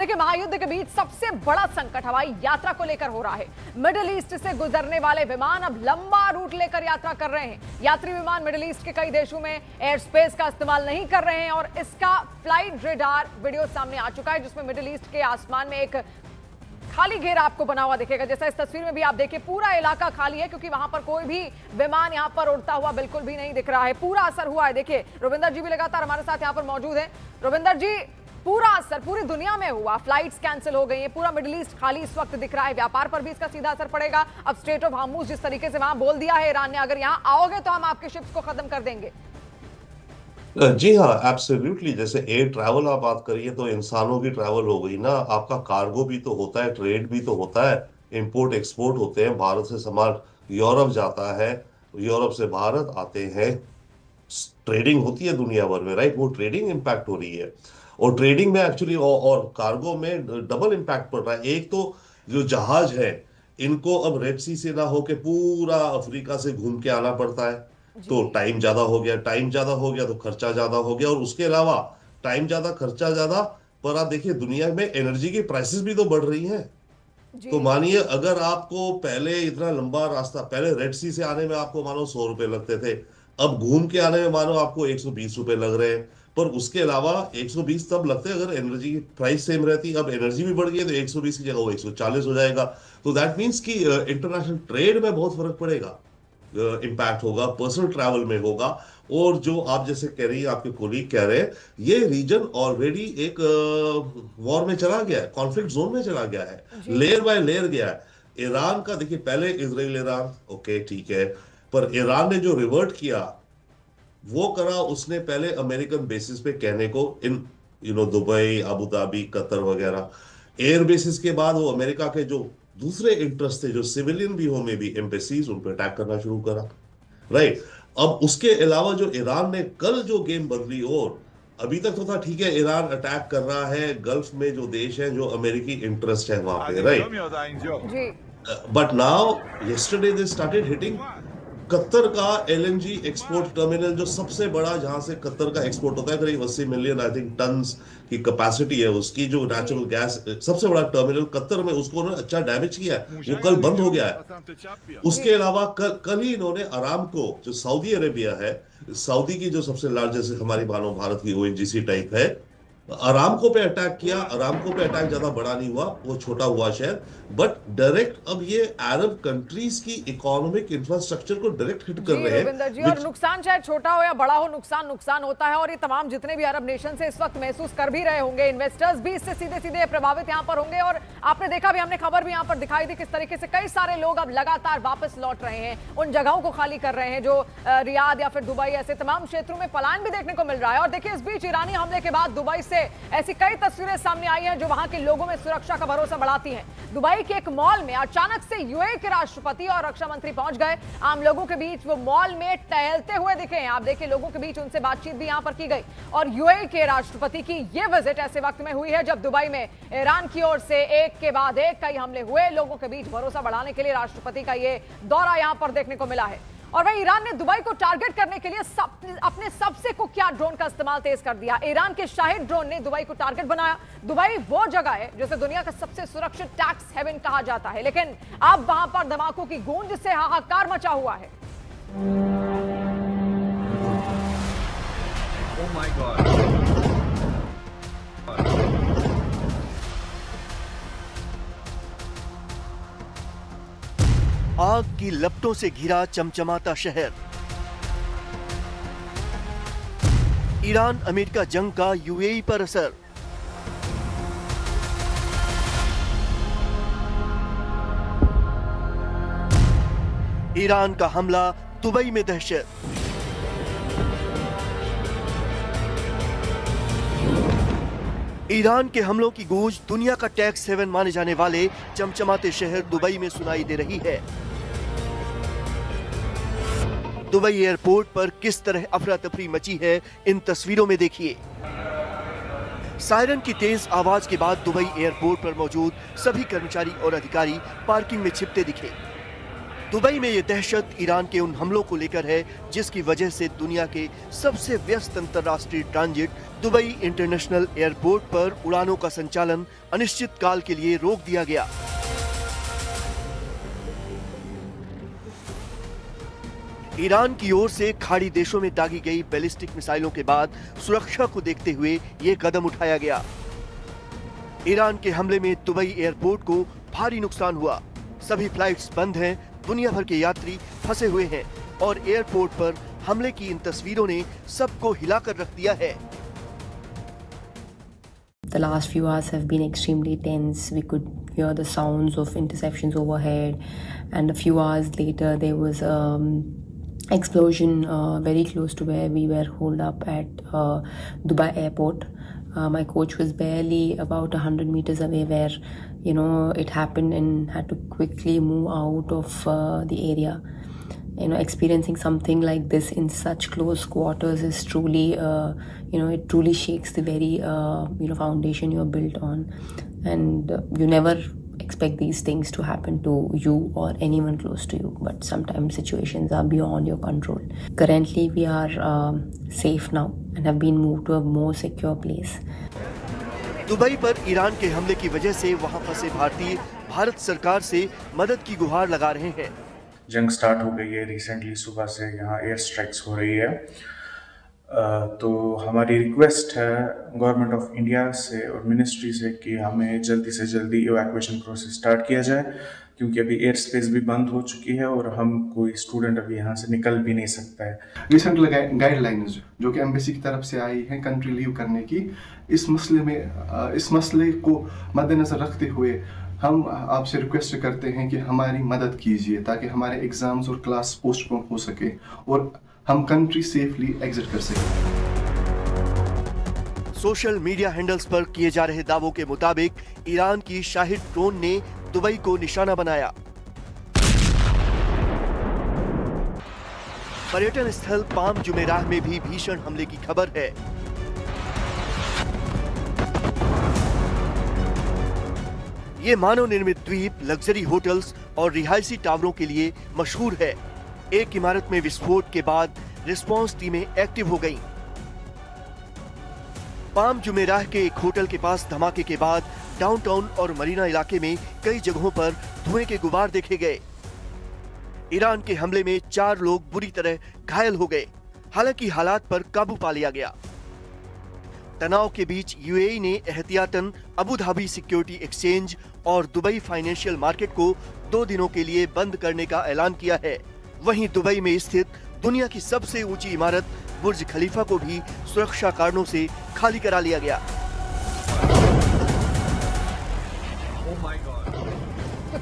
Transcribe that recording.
देखिए, महायुद्ध के बीच सबसे बड़ा संकट हवाई यात्रा को लेकर हो रहा है। मिडिल ईस्ट से गुजरने वाले विमान अब लंबा रूट लेकर यात्रा कर रहे हैं। यात्री विमान मिडिल ईस्ट के कई देशों में एयर स्पेस का इस्तेमाल नहीं कर रहे हैं और इसका फ्लाइट रेडार वीडियो सामने आ चुका है, जिसमें मिडिल ईस्ट के आसमान में एक खाली घेरा आपको बना हुआ दिखेगा। जैसा इस तस्वीर में भी आप देखिए, पूरा इलाका खाली है क्योंकि वहां पर कोई भी विमान यहां पर उड़ता हुआ बिल्कुल भी नहीं दिख रहा है। पूरा असर हुआ है। देखिए, रुविंदर जी भी लगातार हमारे साथ यहां पर मौजूद हैं। रुविंदर जी, पूरा असर पूरी दुनिया में हुआ, फ्लाइट्स कैंसिल हो गई हैं, पूरा मिडिल ईस्ट खाली इस वक्त दिख रहा है। व्यापार पर भी इसका सीधा असर पड़ेगा। अब स्ट्रेट ऑफ हार्मूज जिस तरीके से वहां बोल दिया है ईरान ने, अगर यहां आओगे तो हम आपके शिप्स को खत्म कर देंगे। जी हाँ, एब्सोल्युटली। जैसे एयर ट्रैवल आप बात करिए तो इंसानों की ट्रैवल हो गई ना, आपका कार्गो भी तो होता है, ट्रेड भी तो होता है, इंपोर्ट एक्सपोर्ट होते हैं। भारत से सामान यूरोप जाता है, यूरोप से भारत आते हैं, ट्रेडिंग होती है दुनिया भर में, राइट। वो ट्रेडिंग इम्पैक्ट हो रही है और ट्रेडिंग में एक्चुअली और कार्गो में डबल इम्पैक्ट पड़ रहा है। एक तो जो जहाज है, इनको अब रेड सी से ना होके पूरा अफ्रीका से घूम के आना पड़ता है, तो टाइम ज्यादा हो गया, टाइम ज्यादा हो गया तो खर्चा ज्यादा हो गया, और उसके अलावा टाइम ज्यादा खर्चा ज्यादा। पर आप देखिए, दुनिया में एनर्जी की प्राइसेस भी तो बढ़ रही हैं। तो मानिए, अगर आपको पहले इतना लंबा रास्ता, पहले रेड सी से आने में आपको मानो 100 रुपए लगते थे, अब घूम के आने में मानो आपको 120 रुपए लग रहे हैं। पर उसके अलावा 120 तब लगते अगर एनर्जी की प्राइस सेम रहती। अब एनर्जी भी बढ़ गई है तो 120 की जगह वो 140 हो जाएगा। तो दैट मीन्स कि इंटरनेशनल ट्रेड में बहुत फर्क पड़ेगा, इम्पैक्ट होगा, पर्सनल ट्रैवल में होगा। और जो आप जैसे कह रही है, आपके कोलीग कह रहे हैं, ये रीजन ऑलरेडी एक वॉर में चला गया है, कॉन्फ्लिक्ट जोन में चला गया है, लेयर बाय लेयर गया है। ईरान का देखिए, पहले इजराइल ईरान, ओके ठीक है, पर ईरान ने जो रिवर्ट किया वो करा उसने पहले अमेरिकन बेसिस पे कहने को, in Dubai, Abu Dhabi, Qatar वगैरह एयर बेसिस के बाद वो अमेरिका के जो दूसरे इंटरेस्ट थे, जो सिविलियन भी हो में भी एम्बेसीज, उन पर अटैक करना शुरू करा, राइट। अब उसके अलावा जो ईरान ने कल जो गेम बदली, और अभी तक तो था ठीक है, ईरान अटैक कर रहा है गल्फ में जो देश है, जो अमेरिकी इंटरेस्ट है वहां पे, right. But now yesterday they started hitting Qatar का एलएनजी एक्सपोर्ट टर्मिनल, जो सबसे बड़ा, जहां से कतर का एक्सपोर्ट होता है, करीब 80 मिलियन आई थिंक टन्स की कैपेसिटी है उसकी, जो नेचुरल गैस सबसे बड़ा टर्मिनल कतर में, उसको उन्होंने अच्छा डैमेज किया है, वो कल बंद हो गया है। उसके अलावा कल ही इन्होंने अरामको, जो सऊदी अरेबिया है, सऊदी की जो सबसे लार्जेस्ट हमारी मानो भारत की ओएनजीसी टाइप है, अरामको पे अटैक किया। अरामको पे अटैक ज्यादा बड़ा नहीं हुआ, वो छोटा हुआ शायद, बट डायरेक्ट अब ये अरब कंट्रीज की इकोनॉमिक इंफ्रास्ट्रक्चर को डायरेक्ट हिट कर रहे हैं जी। और नुकसान चाहे छोटा हो या बड़ा हो, नुकसान होता है, और ये तमाम जितने भी अरब नेशन से इस वक्त महसूस कर भी रहे होंगे। इन्वेस्टर्स भी इससे सीधे सीधे प्रभावित यहाँ पर होंगे। और आपने देखा भी, हमने खबर भी यहाँ पर दिखाई दी, किस तरीके से कई सारे लोग अब लगातार वापस लौट रहे हैं, उन जगहों को खाली कर रहे हैं जो रियाद या फिर दुबई, ऐसे तमाम क्षेत्रों में पलायन भी देखने को मिल रहा है। और देखिए, इस बीच ईरानी हमले के बाद दुबई से ऐसी कई तस्वीरें सामने आई हैं जो वहां के लोगों में सुरक्षा का भरोसा बढ़ाती हैं। दुबई के एक मॉल में अचानक से यूएई के राष्ट्रपति और रक्षा मंत्री पहुंच गए। आम लोगों के बीच वो मॉल में टहलते हुए दिखे हैं। आप देखिए, लोगों के बीच उनसे बातचीत भी यहां पर की गई। और यूएई के राष्ट्रपति की ये विजिट ऐसे वक्त में हुई है जब दुबई में ईरान की ओर से एक के बाद एक कई हमले हुए। लोगों के बीच भरोसा बढ़ाने के लिए राष्ट्रपति का ये दौरा यहां पर देखने को मिला है। और वहीं ईरान ने दुबई को टारगेट करने के लिए अपने सबसे कुख्यात ड्रोन का इस्तेमाल तेज कर दिया। ईरान के शाहिद ड्रोन ने दुबई को टारगेट बनाया। दुबई वो जगह है जिसे दुनिया का सबसे सुरक्षित टैक्स हेवन कहा जाता है, लेकिन अब वहां पर धमाकों की गूंज से हाहाकार मचा हुआ है। Oh my God. आग की लपटों से घिरा चमचमाता शहर। ईरान अमेरिका जंग का यूएई पर असर। ईरान का हमला, दुबई में दहशत। ईरान के हमलों की गूंज दुनिया का टैक्स हेवन माने जाने वाले चमचमाते शहर दुबई में सुनाई दे रही है। दुबई एयरपोर्ट पर किस तरह अफरा तफरी मची है, इन तस्वीरों में देखिए। सायरन की तेज आवाज के बाद दुबई एयरपोर्ट पर मौजूद सभी कर्मचारी और अधिकारी पार्किंग में छिपते दिखे। दुबई में ये दहशत ईरान के उन हमलों को लेकर है जिसकी वजह से दुनिया के सबसे व्यस्त अंतर्राष्ट्रीय ट्रांजिट दुबई इंटरनेशनल एयरपोर्ट पर उड़ानों का संचालन अनिश्चित काल के लिए रोक दिया गया। ईरान की ओर से खाड़ी देशों में दागी गई बैलिस्टिक मिसाइलों के बाद सुरक्षा को देखते हुए ये कदम उठाया गया। ईरान के हमले में दुबई एयरपोर्ट को भारी नुकसान हुआ। सभी फ्लाइट्स बंद हैं, दुनिया भर के यात्री फंसे हुए हैं और एयरपोर्ट पर हमले की इन तस्वीरों ने सबको हिलाकर रख दिया है। The last few hours have been extremely tense. We could hear the sounds of interceptions overhead, and a few hours later there was explosion very close to where we were holed up at Dubai airport. My coach was barely about 100 meters away where, you know, it happened, and had to quickly move out of the area. You know, experiencing something like this in such close quarters is truly, it truly shakes the very, foundation you're built on. And you never expect these things to happen to you or anyone close to you, but sometimes situations are beyond your control. Currently, we are safe now and have been moved to a more secure place. Dubai पर Iran के हमले की वजह से वहां फंसे भारतीय भारत सरकार से मदद की गुहार लगा रहे हैं। जंग स्टार्ट हो गई है, रिसेंटली सुबह से यहाँ एयर स्ट्राइक्स हो रही है, तो हमारी रिक्वेस्ट है गवर्नमेंट ऑफ इंडिया से और मिनिस्ट्री से कि हमें जल्दी से जल्दी इवैक्यूएशन प्रोसेस स्टार्ट किया जाए, क्योंकि अभी एयर स्पेस भी बंद हो चुकी है और हम कोई स्टूडेंट अभी यहाँ से निकल भी नहीं सकता है। रिसेंट गाइडलाइंस जो कि एम्बेसी की तरफ से आई हैं कंट्री लीव करने की, इस मसले को मद्देनजर रखते हुए हम आपसे रिक्वेस्ट करते हैं कि हमारी मदद कीजिए ताकि हमारे एग्जाम्स और क्लास पोस्टपोन हो सके और हम कंट्री सेफली एग्जिट कर सकें। सोशल मीडिया हैंडल्स पर किए जा रहे दावों के मुताबिक ईरान की शाहिद ड्रोन ने दुबई को निशाना बनाया। पर्यटन स्थल पाम जुमेराह में भी भीषण हमले की खबर है। ये मानव निर्मित द्वीप लग्जरी होटल्स और रिहायशी टावरों के लिए मशहूर है। एक इमारत में विस्फोट के बाद रिस्पांस टीमें एक्टिव हो गईं। पाम जुमेराह के एक होटल के पास धमाके के बाद डाउनटाउन और मरीना इलाके में कई जगहों पर धुएं के गुबार देखे गए। ईरान के हमले में 4 लोग बुरी तरह घायल हो गए, हालांकि हालात पर काबू पा लिया गया। तनाव के बीच यूएई ने एहतियातन अबू धाबी सिक्योरिटी एक्सचेंज और दुबई फाइनेंशियल मार्केट को 2 दिनों के लिए बंद करने का ऐलान किया है। वहीं दुबई में स्थित दुनिया की सबसे ऊंची इमारत बुर्ज खलीफा को भी सुरक्षा कारणों से खाली करा लिया गया। तो